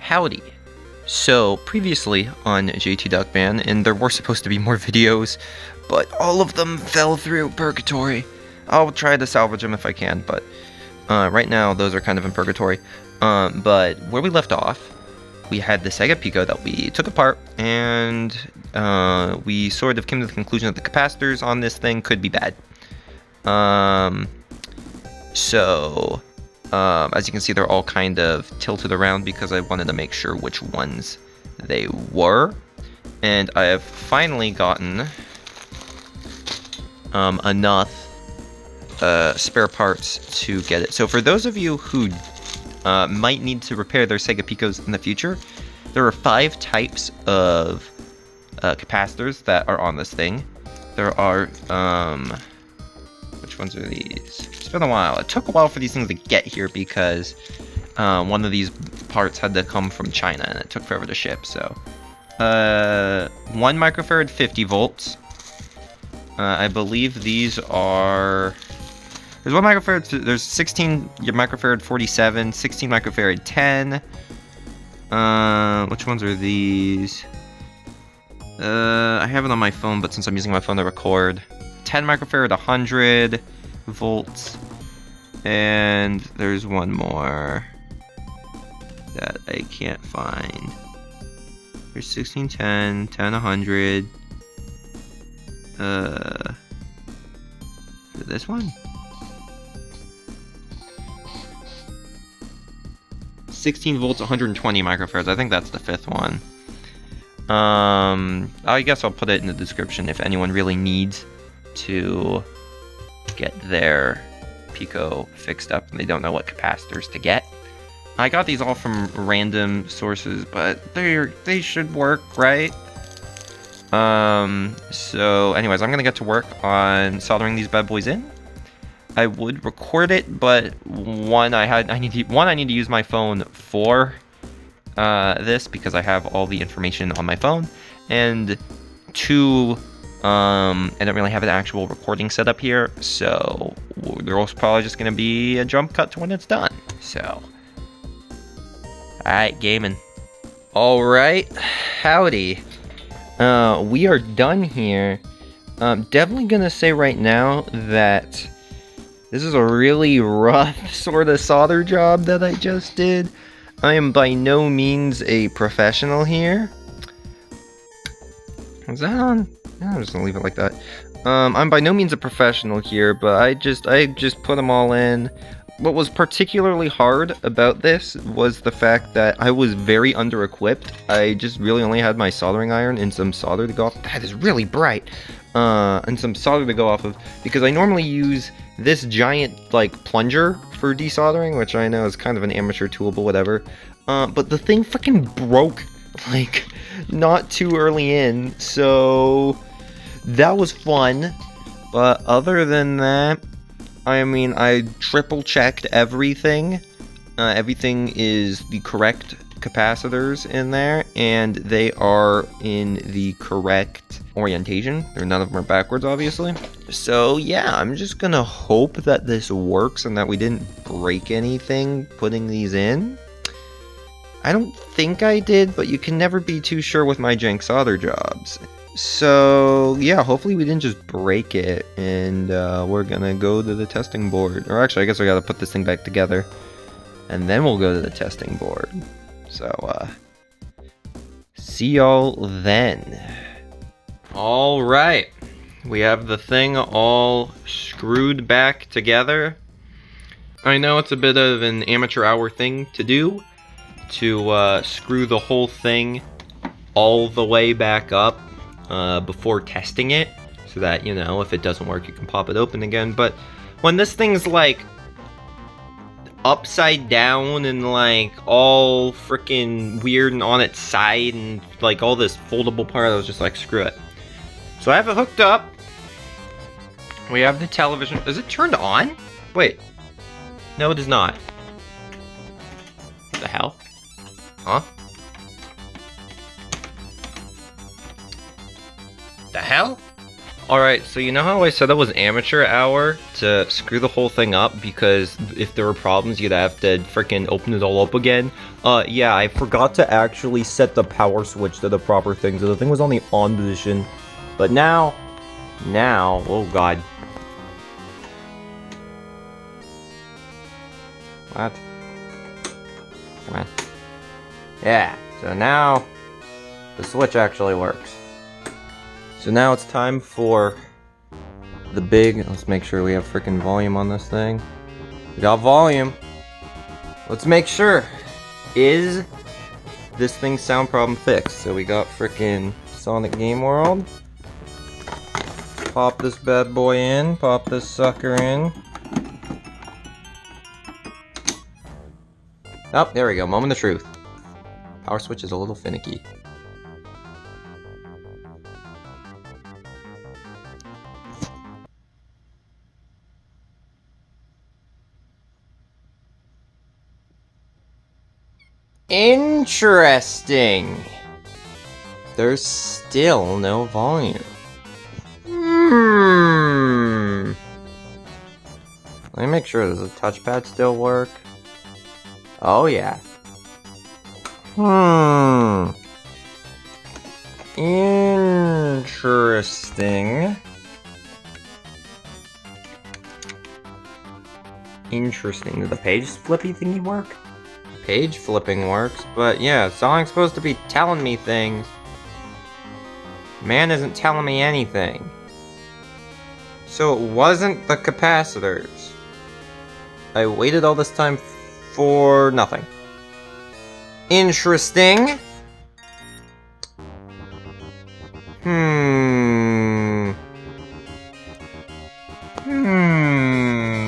Howdy. So, previously on JT Duckman, and there were supposed to be more videos, but all of them fell through purgatory. I'll try to salvage them if I can, but right now those are kind of in purgatory. But where we left off, we had the Sega Pico that we took apart, and we sort of came to the conclusion that the capacitors on this thing could be bad. As you can see, they're all kind of tilted around because I wanted to make sure which ones they were. And I have finally gotten enough spare parts to get it. So for those of you who might need to repair their Sega Picos in the future, there are 5 types of capacitors that are on this thing. There are, which ones are these? It's been a while. It took a while for these things to get here because one of these parts had to come from China and it took forever to ship. So, 1 microfarad 50 volts. I believe these are. There's 1 microfarad. There's 16 microfarad 47, 16 microfarad 10. Which ones are these? I have it on my phone, but since I'm using my phone to record, 10 microfarad 100 volts, and there's one more that I can't find. There's 16, 10, 10, 100. This one? 16 volts, 120 microfarads. I think that's the 5th one. I guess I'll put it in the description if anyone really needs to get their Pico fixed up and they don't know what capacitors to get. I got these all from random sources, but they should work, right? So anyways, I'm gonna get to work on soldering these bad boys in. I would record it, but I need to use my phone for this because I have all the information on my phone, and 2, I don't really have an actual recording set up here, so there's probably just gonna be a jump cut to when it's done. So, alright, gaming. Alright, howdy. We are done here. Definitely gonna say right now that this is a really rough sort of solder job that I just did. I am by no means a professional here. Is that on? I'm just gonna leave it like that. I'm by no means a professional here, but I just put them all in. What was particularly hard about this was the fact that I was very under-equipped. I just really only had my soldering iron and some solder to go off. That is really bright. And some solder to go off of, because I normally use this giant, like, plunger for desoldering, which I know is kind of an amateur tool, but whatever. But the thing freaking broke, like, not too early in, so that was fun. But other than that, I mean, I triple checked everything. Everything is the correct capacitors in there, and they are in the correct orientation. None of them are backwards, obviously. So yeah, I'm just gonna hope that this works and that we didn't break anything putting these in. I don't think I did, but you can never be too sure with my jank solder jobs. So yeah, hopefully we didn't just break it, and we're gonna go to the testing board. Or actually, I guess I gotta put this thing back together, and then we'll go to the testing board. So see y'all then. All right, we have the thing all screwed back together. I know it's a bit of an amateur hour thing to do, to screw the whole thing all the way back up before testing it, so that, you know, if it doesn't work, you can pop it open again. But when this thing's like upside down and like all freaking weird and on its side and like all this foldable part, I was just like, screw it. So I have it hooked up. We have the television. Is it turned on? Wait. No, it is not. What the hell? Huh? The hell? Alright, so you know how I said that was amateur hour to screw the whole thing up because if there were problems you'd have to freaking open it all up again? Yeah, I forgot to actually set the power switch to the proper thing, so the thing was on the on position. But now, oh god. What? Come on. Yeah, so now the switch actually works. So now it's time for the big, let's make sure we have freaking volume on this thing. We got volume. Let's make sure. Is this thing's sound problem fixed? So we got freaking Sonic Game World. Pop this bad boy in, pop this sucker in. Oh, there we go, moment of truth. Power switch is a little finicky. Interesting. There's still no volume. Let me make sure, does the touchpad still work? Oh yeah. Interesting. Interesting. Did the page flippy thingy work? Page flipping works, but yeah, Sonic's supposed to be telling me things. Man isn't telling me anything. So it wasn't the capacitors. I waited all this time for nothing. Interesting.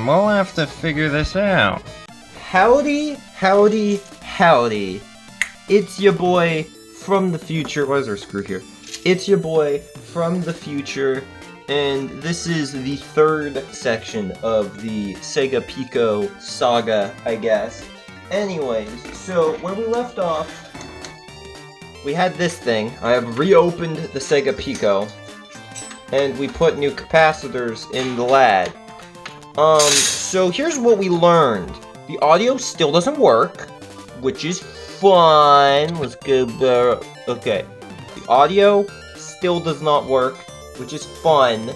We'll have to figure this out. Howdy, howdy, howdy. It's your boy from the future. Why is there a screw here? It's your boy from the future, and this is the third section of the Sega Pico saga, I guess. Anyways, so where we left off, we had this thing. I have reopened the Sega Pico, and we put new capacitors in the LAD. So here's what we learned. The audio still doesn't work, which is fun. Let's go back. Okay. The audio still does not work, which is fun.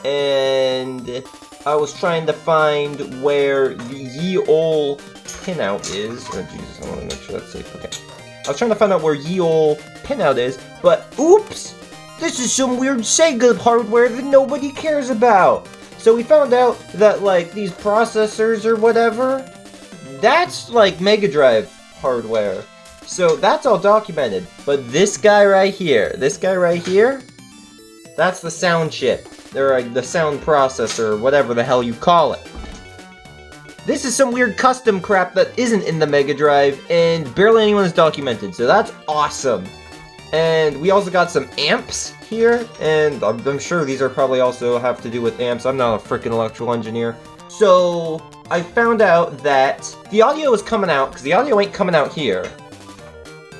And I was trying to find where the ye ol' pinout is. Oh Jesus, I want to make sure that's safe. Okay. I was trying to find out where ye ol' pinout is, but oops! This is some weird Sega hardware that nobody cares about. So we found out that, like, these processors or whatever, that's, like, Mega Drive hardware. So that's all documented. But this guy right here, that's the sound chip. Or the sound processor, or whatever the hell you call it. This is some weird custom crap that isn't in the Mega Drive, and barely anyone has documented, so that's awesome. And we also got some amps here, and I'm sure these are probably also have to do with amps. I'm not a freaking electrical engineer. So I found out that the audio is coming out, because the audio ain't coming out here.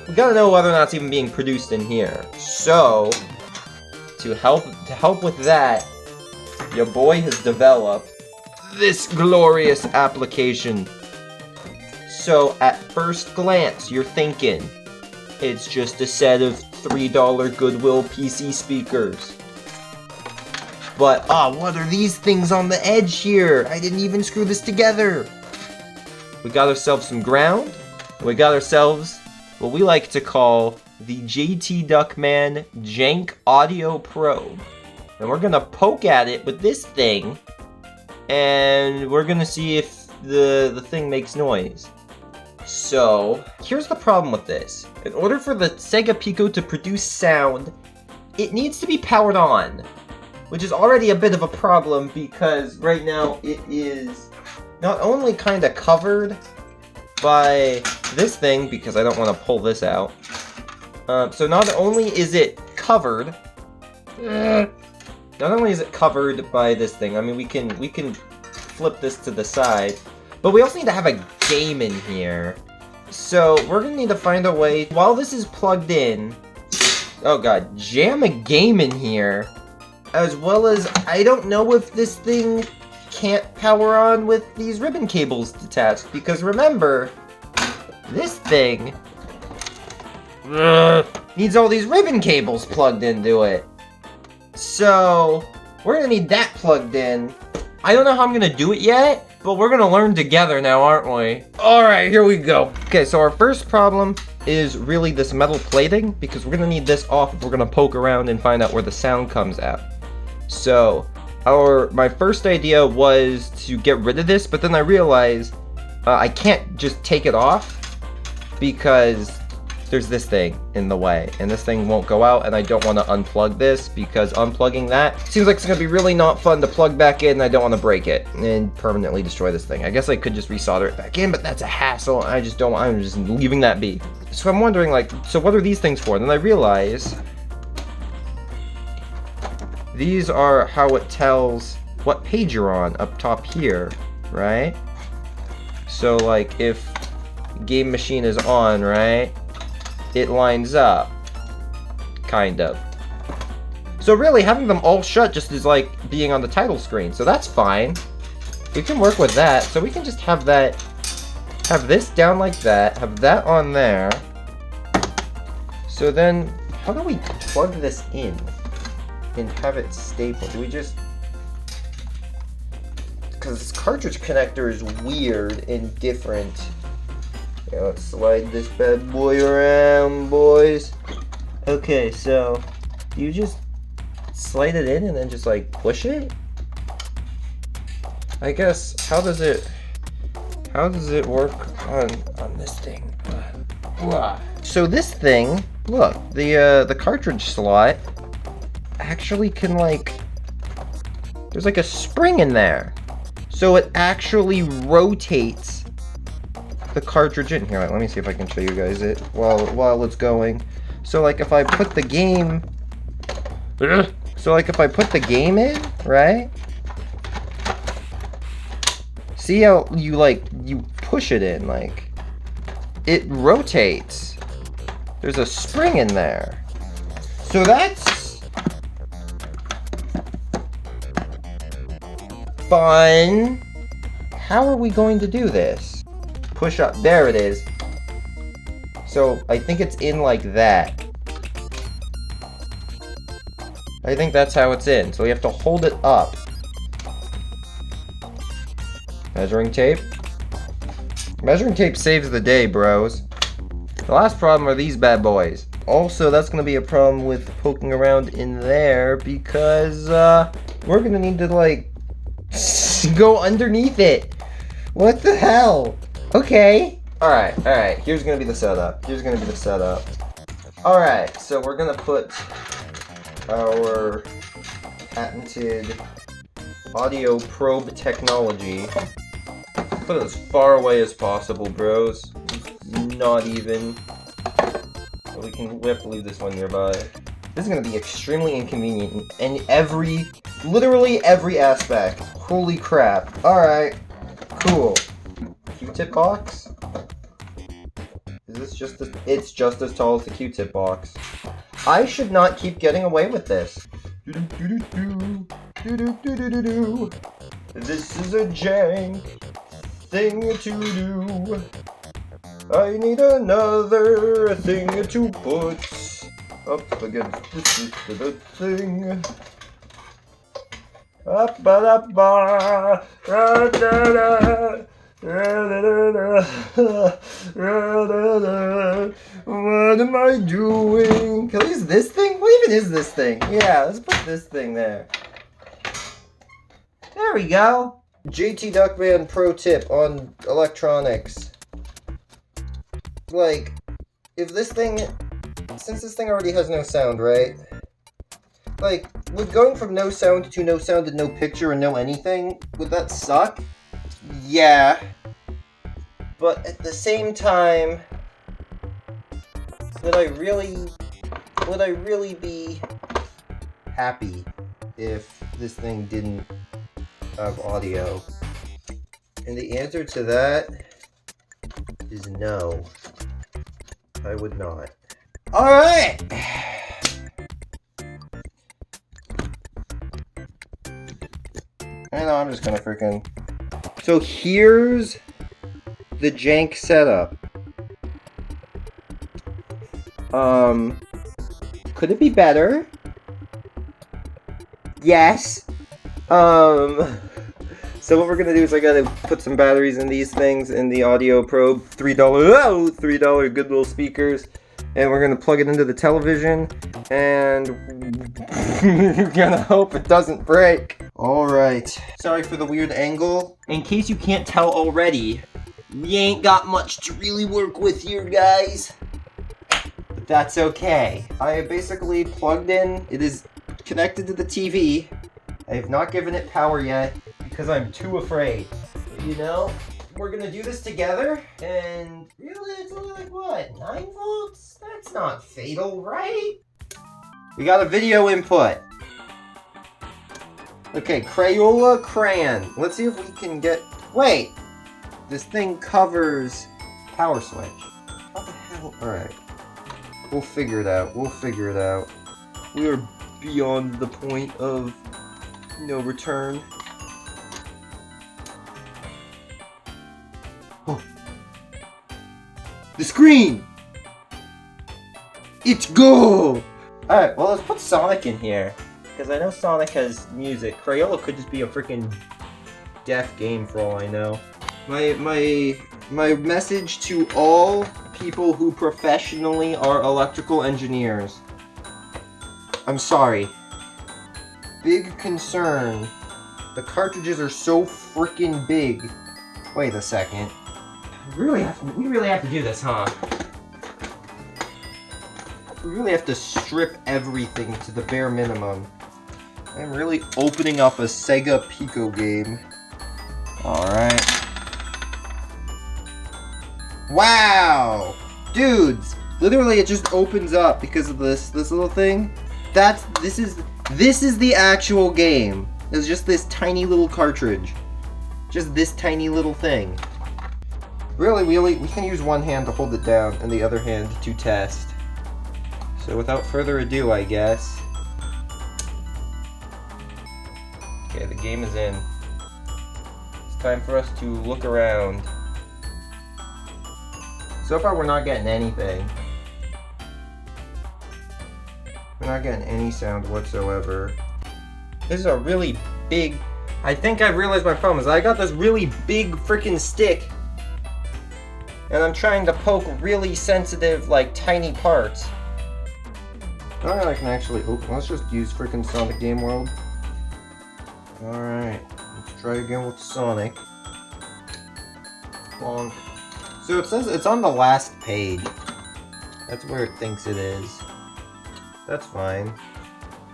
We gotta know whether or not it's even being produced in here. So, to help with that, your boy has developed this glorious application. So, at first glance, you're thinking, it's just a set of $3 Goodwill PC speakers. But, what are these things on the edge here? I didn't even screw this together. We got ourselves some ground. We got ourselves what we like to call the JT Duckman Jank Audio Probe. And we're gonna poke at it with this thing, and we're gonna see if the thing makes noise. So, here's the problem with this. In order for the Sega Pico to produce sound, it needs to be powered on. Which is already a bit of a problem because right now it is not only kind of covered by this thing, because I don't want to pull this out. So not only is it covered, by this thing. I mean, we can flip this to the side, but we also need to have a game in here. So we're gonna need to find a way while this is plugged in. Oh god, jam a game in here. as well as I don't know if this thing can't power on with these ribbon cables detached, because remember, this thing needs all these ribbon cables plugged into it. So, we're gonna need that plugged in. I don't know how I'm gonna do it yet, but we're gonna learn together now, aren't we? Alright, here we go. Okay, so our first problem is really this metal plating, because we're gonna need this off if we're gonna poke around and find out where the sound comes out. So, my first idea was to get rid of this, but then I realized I can't just take it off because there's this thing in the way, and this thing won't go out, and I don't want to unplug this, because unplugging that seems like it's going to be really not fun to plug back in, and I don't want to break it and permanently destroy this thing. I guess I could just resolder it back in, but that's a hassle. I just don't, I'm just leaving that be. So I'm wondering, like, so what are these things for? And then I realize these are how it tells what page you're on up top here, right? So, like, if game machine is on, right? It lines up, kind of. So really, having them all shut just is like being on the title screen, so that's fine. We can work with that, so we can just have that, have this down like that, have that on there. So then, how do we plug this in and have it staple? Do we just, because this cartridge connector is weird and different. Yeah, let's slide this bad boy around, boys. Okay, so you just slide it in and then just like push it? I guess, how does it work on this thing? So this thing, look, the cartridge slot actually can, like, there's like a spring in there. So it actually rotates the cartridge in here. Right, let me see if I can show you guys it while it's going. So like if I put the game in, right? See how you push it in, like it rotates. There's a spring in there. So that's fun. How are we going to do this? Push up. There it is. So I think it's in like that. I think that's how it's in. So we have to hold it up. Measuring tape. Measuring tape saves the day, bros. The last problem are these bad boys. Also, that's going to be a problem with poking around in there, because we're going to need to, like, go underneath it. What the hell? Okay. Alright. Here's gonna be the setup. Alright, so we're gonna put our patented audio probe technology. Put it as far away as possible, bros. Not even. We have to leave this one nearby. This is gonna be extremely inconvenient in literally every aspect. Holy crap. Alright. Cool. Q-tip box? Is this just it's just as tall as the Q-tip box. I should not keep getting away with this. This is a jank thing to do. I need another thing to put up against this thing. Up-ba-da-ba, ra-da-da. What am I doing? Can I use this thing? What even is this thing? Yeah, let's put this thing there. There we go. JT Duckman pro tip on electronics. Like, if this thing, since this thing already has no sound, right? Like, would going from no sound to no picture and no anything, would that suck? Yeah. But at the same time, would I really be happy if this thing didn't have audio? And the answer to that is no. I would not. Alright! no, I'm just gonna freaking... So here's the jank setup. Could it be better? Yes. So what we're gonna do is I gotta put some batteries in these things in the audio probe. $3 good little speakers. And we're gonna plug it into the television. And we're gonna hope it doesn't break. Alright. Sorry for the weird angle. In case you can't tell already, we ain't got much to really work with here, guys. But that's okay. I basically plugged in. It is connected to the TV. I have not given it power yet because I'm too afraid. But, you know, we're gonna do this together, and really, it's only like what, 9 volts? That's not fatal, right? We got a video input. Okay, Crayola crayon. Let's see if we can get. Wait, this thing covers power switch. How the hell? All right, we'll figure it out. We'll figure it out. We are beyond the point of no return. Oh. The screen! It's go! Alright, well, let's put Sonic in here. Because I know Sonic has music. Crayola could just be a freaking deaf game for all I know. My message to all people who professionally are electrical engineers. I'm sorry. Big concern. The cartridges are so freaking big. Wait a second. We really have to do this, huh? We really have to strip everything to the bare minimum. I'm really opening up a Sega Pico game. Alright. Wow! Dudes! Literally it just opens up because of this little thing. This is the actual game. It's just this tiny little cartridge. Just this tiny little thing. Really, we can use one hand to hold it down and the other hand to test. So without further ado, I guess. Okay, the game is in. It's time for us to look around. So far, we're not getting anything. We're not getting any sound whatsoever. This is a really big... I think I realized my problem is I got this really big freaking stick. And I'm trying to poke really sensitive, like, tiny parts. Alright, I can actually... Oh, let's just use freaking Sonic Game World. Alright, let's try again with Sonic. Bonk. So it says it's on the last page. That's where it thinks it is. That's fine.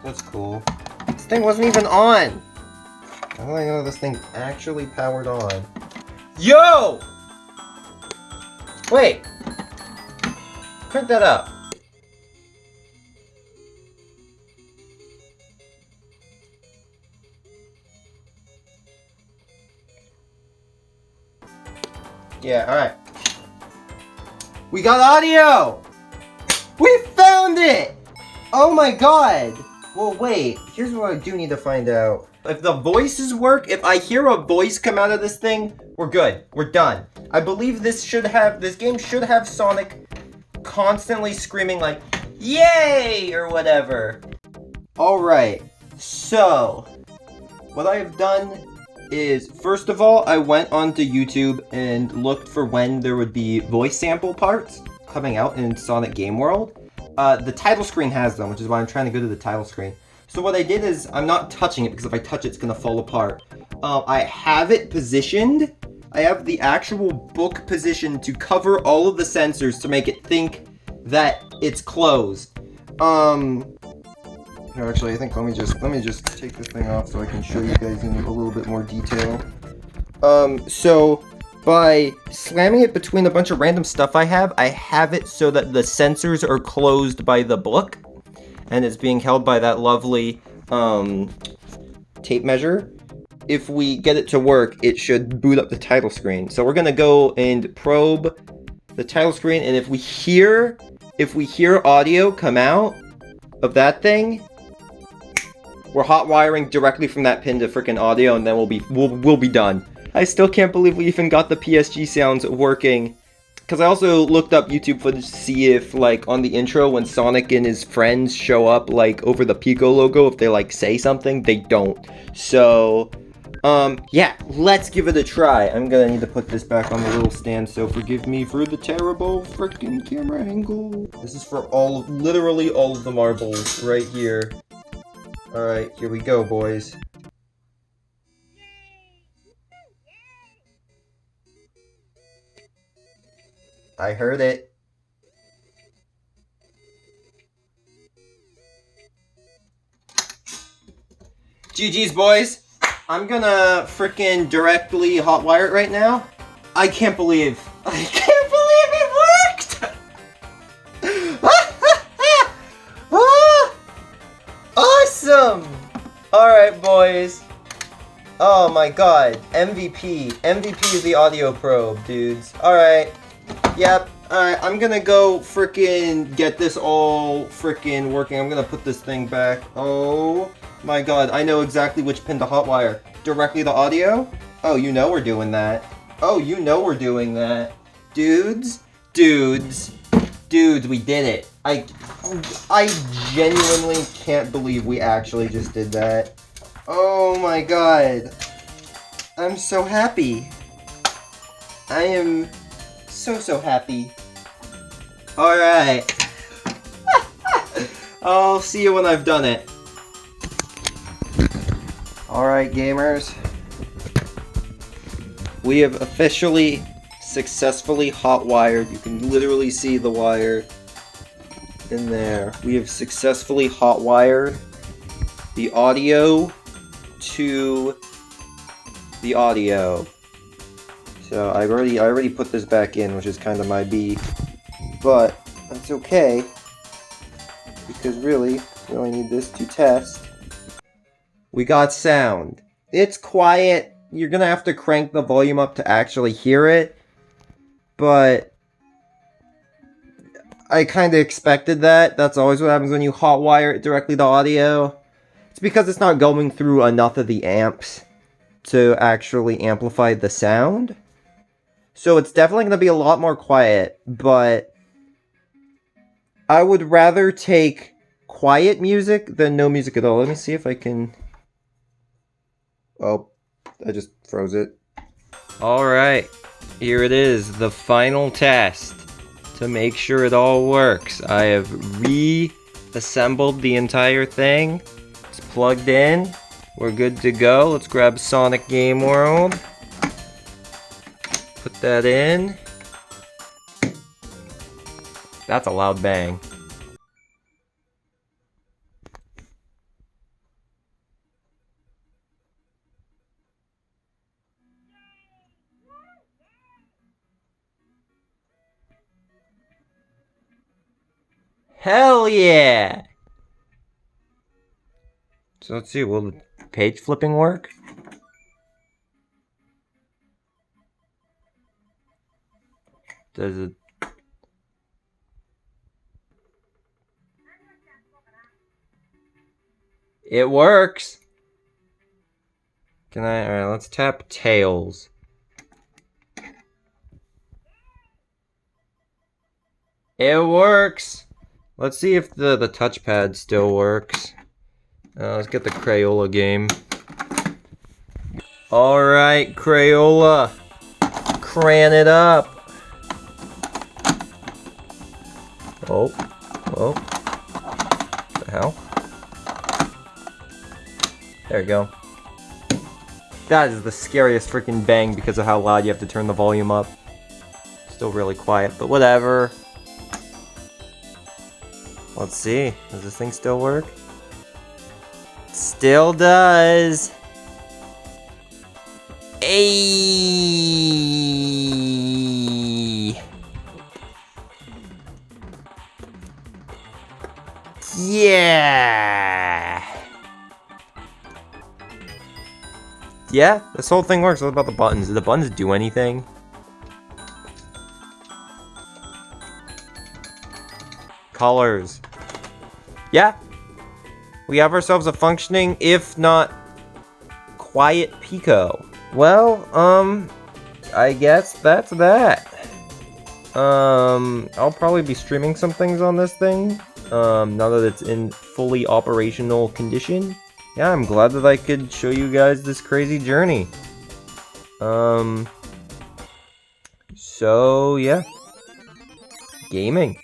That's cool. This thing wasn't even on! How do I know this thing actually powered on? Yo! Wait! Crank that up. Yeah, alright. We got audio! We found it! Oh my god! Well, wait. Here's what I do need to find out. If the voices work, if I hear a voice come out of this thing, we're good. We're done. I believe this game should have Sonic constantly screaming like, yay! Or whatever. Alright. So, what I have done is, first of all, I went onto YouTube and looked for when there would be voice sample parts coming out in Sonic Game World. The title screen has them, which is why I'm trying to go to the title screen. So what I did is, I'm not touching it because if I touch it, it's going to fall apart. I have it positioned. I have the actual book positioned to cover all of the sensors to make it think that it's closed. Here, actually, I think let me just take this thing off so I can show you guys in a little bit more detail. So by slamming it between a bunch of random stuff I have it so that the sensors are closed by the book, and it's being held by that lovely tape measure. If we get it to work, it should boot up the title screen. So we're gonna go and probe the title screen, and if we hear audio come out of that thing, We're hot wiring directly from that pin to freaking audio, and then we'll be done. I still can't believe we even got the PSG sounds working. Because I also looked up YouTube footage to see if, like, on the intro, when Sonic and his friends show up, like, over the Pico logo, if they, like, say something, they don't. So, yeah, let's give it a try. I'm gonna need to put this back on the little stand, so forgive me for the terrible freaking camera angle. This is for literally all of the marbles right here. Alright, here we go, boys. I heard it. GG's, boys. I'm gonna frickin' directly hotwire it right now. I can't believe it worked! Awesome! Alright, boys. Oh my god. MVP. MVP is the audio probe, dudes. Alright. Yep. Alright, I'm gonna go frickin' get this all frickin' working. I'm gonna put this thing back. Oh my god, I know exactly which pin to hotwire. Directly to audio? Oh, you know we're doing that. Oh, you know we're doing that. Dudes, we did it. I genuinely can't believe we actually just did that. Oh my god. I'm so happy. I am so happy. Alright. I'll see you when I've done it. Alright, gamers. We have officially, successfully hot-wired. You can literally see the wire in there. We have successfully hot-wired the audio to the audio. So I already put this back in, which is kind of my beef. But that's okay, because really, we only need this to test. We got sound. It's quiet. You're gonna have to crank the volume up to actually hear it. But I kind of expected that. That's always what happens when you hotwire it directly to audio. It's because it's not going through enough of the amps to actually amplify the sound. So it's definitely gonna be a lot more quiet, but I would rather take quiet music than no music at all. Let me see if I can... Oh, I just froze it. Alright, here it is, the final test to make sure it all works. I have reassembled the entire thing. It's plugged in. We're good to go. Let's grab Sonic Game World. Put that in. That's a loud bang. Hell yeah! So let's see, will the page flipping work? Does it... It works! Can I... Alright, let's tap Tails. It works! Let's see if the touchpad still works. Let's get the Crayola game. Alright, Crayola. Cran it up. Oh. Oh. What the hell? There you go. That is the scariest freaking bang because of how loud you have to turn the volume up. Still really quiet, but whatever. Let's see. Does this thing still work? Still does. Ayy. Yeah. Yeah, this whole thing works. What about the buttons? Do the buttons do anything? Colors. Yeah. We have ourselves a functioning, if not quiet Pico. Well, I guess that's that. I'll probably be streaming some things on this thing, now that it's in fully operational condition. Yeah, I'm glad that I could show you guys this crazy journey. So, yeah. Gaming.